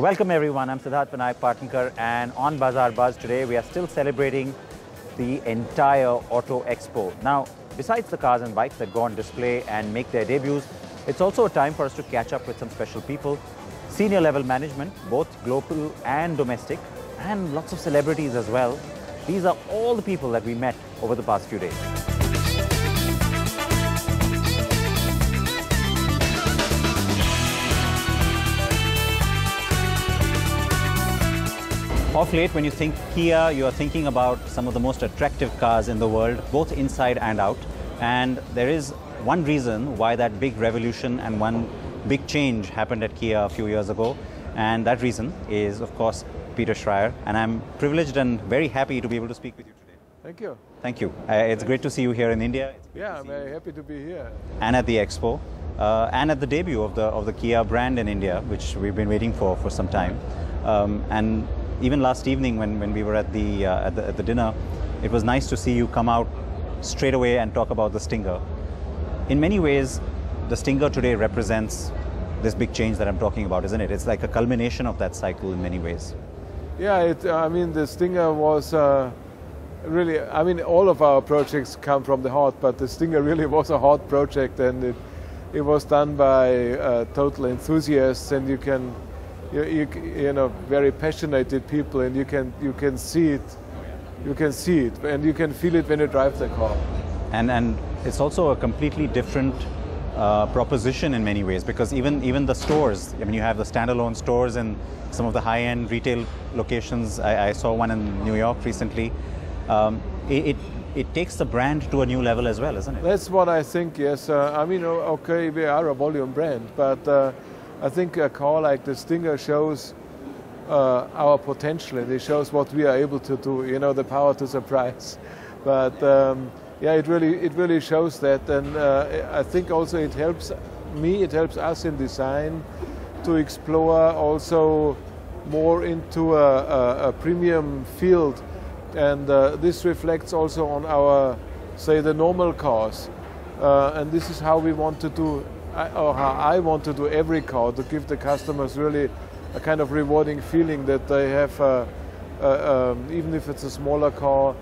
Welcome everyone, I'm Siddharth Vinayak Partnkar, and on Bazaar Buzz today we are still celebrating the entire Auto Expo. Now, besides the cars and bikes that go on display and make their debuts, it's also a time for us to catch up with some special people, senior level management, both global and domestic, and lots of celebrities as well. These are all the people that we met over the past few days. Of late, when you think Kia, you are thinking about some of the most attractive cars in the world, both inside and out. And there is one reason why that big revolution and one big change happened at Kia a few years ago. And that reason is, of course, Peter Schreier. And I'm privileged and very happy to be able to speak with you today. Thank you. Thank you. It's great to see you here in India. Yeah, I'm very happy to be here. And at the Expo, and at the debut of the Kia brand in India, which we've been waiting for some time. And even last evening when we were at the dinner, it was nice to see you come out straight away and talk about the Stinger. In many ways, the Stinger today represents this big change that I'm talking about, isn't it? It's like a culmination of that cycle in many ways. Yeah, I mean, the Stinger was really, I mean, all of our projects come from the heart, but the Stinger really was a heart project, and it was done by total enthusiasts, and you know, very passionate people, and you can see it, and you can feel it when you drive the car. And it's also a completely different proposition in many ways, because even the stores, I mean, you have the standalone stores and some of the high-end retail locations. I saw one in New York recently. It takes the brand to a new level as well, isn't it? That's what I think, yes. I mean, okay, we are a volume brand, but I think a car like the Stinger shows our potential, and it shows what we are able to do, you know, the power to surprise. But yeah, it really shows that, and I think also it helps me, it helps us in design to explore also more into a premium field, and this reflects also on our, say, the normal cars, and this is how we want to do, or how I want to do every car, to give the customers really a kind of rewarding feeling that they have, even if it's a smaller car,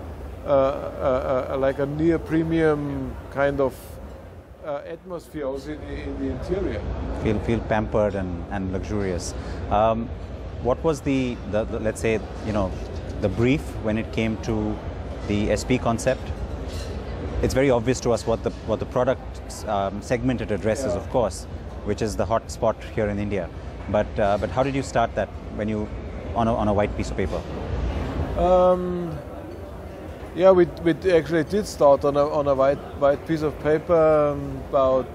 like a near premium kind of atmosphere also in the interior. Feel pampered and luxurious. What was the let's say, you know, the brief when it came to the SP concept? It's very obvious to us what the product segment it addresses, of course, which is the hot spot here in India. But how did you start that when you on a white piece of paper? Yeah, we actually did start on a white piece of paper about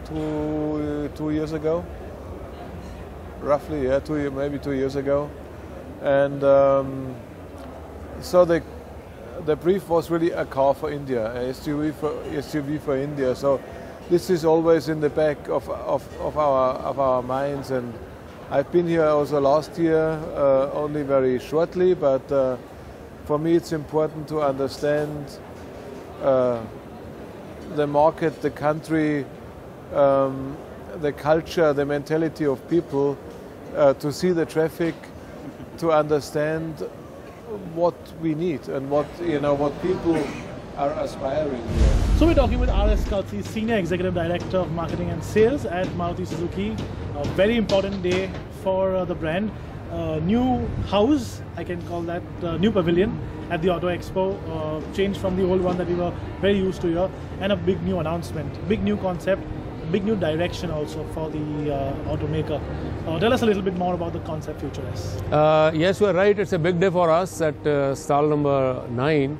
two years ago, roughly. Yeah, maybe 2 years ago, and so the brief was really a car for India, a SUV for India. So this is always in the back of our minds, and I've been here also last year, only very shortly, but for me it's important to understand the market, the country, the culture, the mentality of people, to see the traffic, to understand what we need and what people are aspiring here. So we're talking with R.S. Kalsi, Senior Executive Director of Marketing and Sales at Maruti Suzuki. A very important day for the brand. New house, I can call that, new pavilion at the Auto Expo, change from the old one that we were very used to here, and a big new announcement, big new concept, big new direction also for the automaker. Tell us a little bit more about the concept Future S. Yes, you are right. It's a big day for us at stall number 9.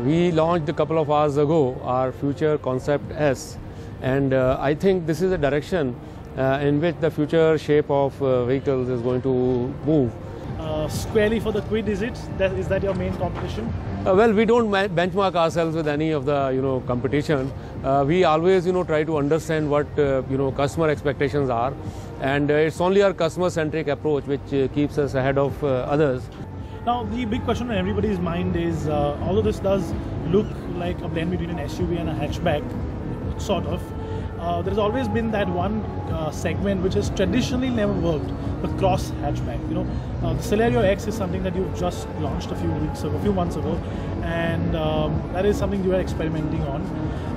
We launched a couple of hours ago our Future Concept S, and I think this is a direction in which the future shape of vehicles is going to move. Squarely for the quid, is that your main competition? Well, we don't benchmark ourselves with any of the competition. We always try to understand what customer expectations are, and it's only our customer-centric approach which keeps us ahead of others. Now, the big question on everybody's mind is, although this does look like a blend between an SUV and a hatchback, sort of, there's always been that one segment which has traditionally never worked, the cross hatchback. You know, the Celerio X is something that you've just launched a few months ago, and that is something you are experimenting on.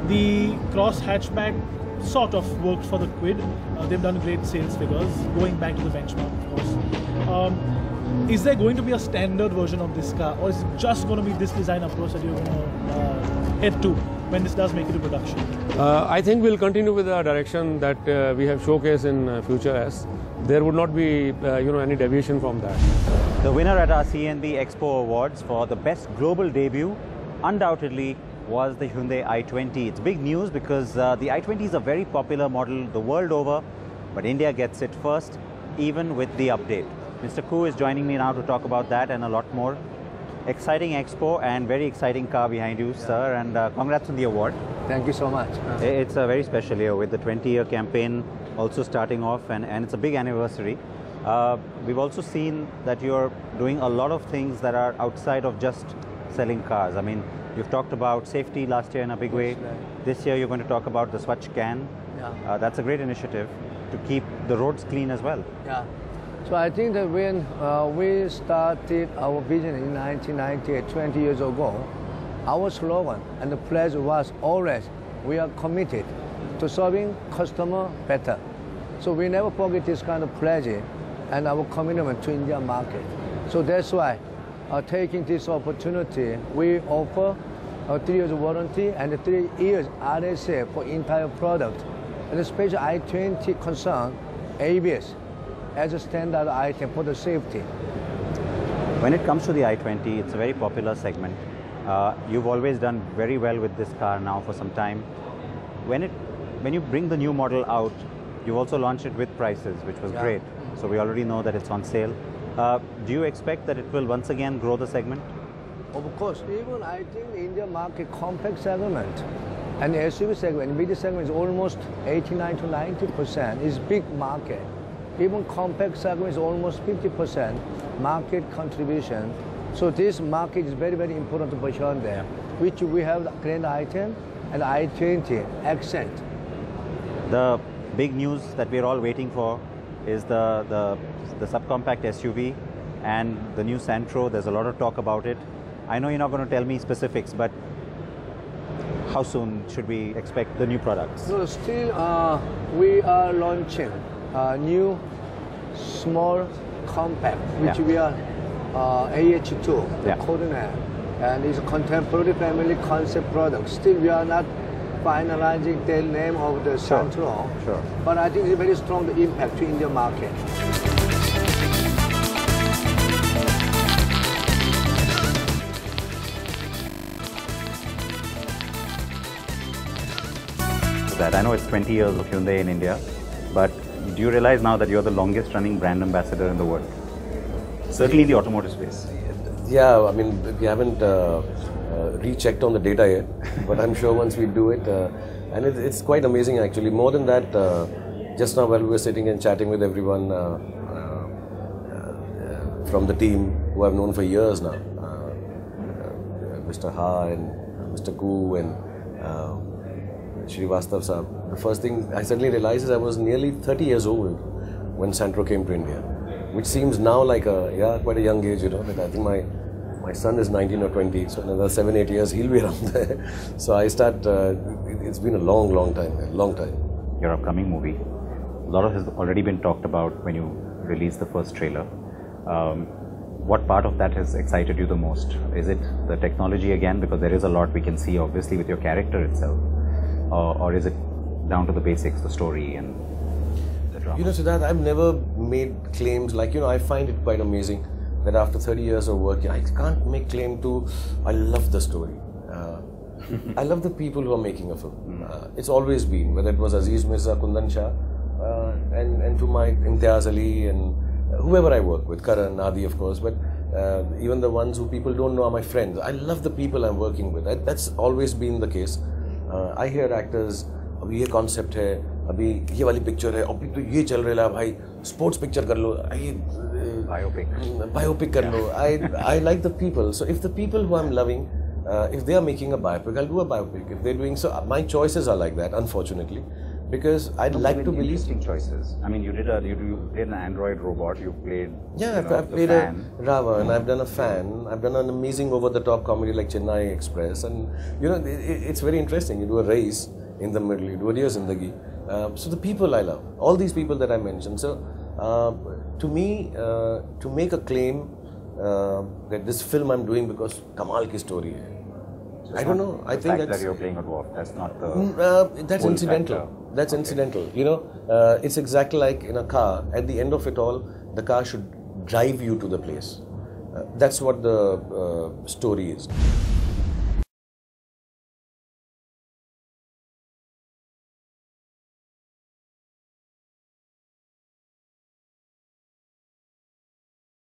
The cross hatchback sort of worked for the Quid. They've done great sales figures, going back to the benchmark, of course. Is there going to be a standard version of this car, or is it just going to be this design approach that you're going to head to when this does make it to production? I think we'll continue with the direction that we have showcased in Future S. There would not be any deviation from that. The winner at our CNB Expo Awards for the best global debut undoubtedly was the Hyundai i20. It's big news because the i20 is a very popular model the world over, but India gets it first, even with the update. Mr. Koo is joining me now to talk about that and a lot more. Exciting expo and very exciting car behind you, sir, and congrats on the award. Thank you so much. It's a very special year with the 20-year campaign also starting off, and it's a big anniversary. We've also seen that you're doing a lot of things that are outside of just selling cars. I mean, you've talked about safety last year in a big way. Right. This year you're going to talk about the Swachh Can. Yeah. That's a great initiative to keep the roads clean as well. Yeah. So I think that when we started our vision in 1998, 20 years ago, our slogan and the pledge was always, we are committed to serving customer better. So we never forget this kind of pledge and our commitment to Indian market. So that's why taking this opportunity, we offer 3 years warranty and 3 years RSA for entire product. And especially i20 concern ABS as a standard item for the safety. When it comes to the i20, it's a very popular segment. You've always done very well with this car now for some time. When you bring the new model out, you've also launched it with prices, which was great. So we already know that it's on sale. Do you expect that it will once again grow the segment? Of course, even I think the Indian market compact segment and the SUV segment, mid segment is almost 89 to 90%. It's big market. Even compact segment is almost 50% market contribution. So this market is very, very important for Hyundai, which we have the Grand i10 and i20 accent. The big news that we're all waiting for is the subcompact SUV and the new Santro. There's a lot of talk about it. I know you're not going to tell me specifics, but how soon should we expect the new products? So still, we are launching a new small compact, which we are AH2, the coordinate, and it's a contemporary family concept product. Still, we are not finalizing the name of the Santro, but I think it's a very strong impact to Indian market. That I know it's 20 years of Hyundai in India, but do you realize now that you're the longest running brand ambassador in the world? Certainly in the automotive space. Yeah, I mean, we haven't rechecked on the data yet, but I'm sure once we do it, and it's quite amazing actually. More than that, just now while we were sitting and chatting with everyone from the team who I've known for years now, Mr. Ha and Mr. Koo and Srivastav Saab, the first thing I suddenly realized is I was nearly 30 years old when Santro came to India, which seems now like quite a young age, you know. But I think my son is 19 or 20, so another 7-8 years he'll be around there. So I start. It's been a long time. Your upcoming movie, a lot of has already been talked about when you released the first trailer. What part of that has excited you the most? Is it the technology again, because there is a lot we can see obviously with your character itself, or is it down to the basics, the story and the drama? You know, Siddharth, I've never made claims like, you know, I find it quite amazing that after 30 years of working, I can't make claim to, I love the story. I love the people who are making a film. It's always been, whether it was Aziz Mirza, Kundan Shah, and to my Imtiaz Ali and whoever I work with, Karan, Adi of course, but even the ones who people don't know are my friends. I love the people I'm working with. That's always been the case. I hear actors, अभी ये concept है, अभी ये वाली picture है, अभी तो ये चल रहा है भाई, sports picture कर लो, biopic कर लो. I like the people. So if the people who I'm loving, if they are making a biopic, I'll do a biopic. If they're doing so, my choices are like that, unfortunately. because I'd like to believe. Interesting choices. I mean, you did an android robot. You played. Yeah, I've played a Ravan. I've done a fan. I've done an amazing over-the-top comedy like Chennai Express, and you know, it's very interesting. You do a race in the middle. You do a Diya Zindagi. So the people I love, all these people that I mentioned. So to me, to make a claim that this film I'm doing because Kamal ki story hai. So I don't know. I think that you're playing a dwarf. That's not the. That's incidental. Factor. That's incidental. You know, it's exactly like in a car. At the end of it all, the car should drive you to the place. That's what the story is.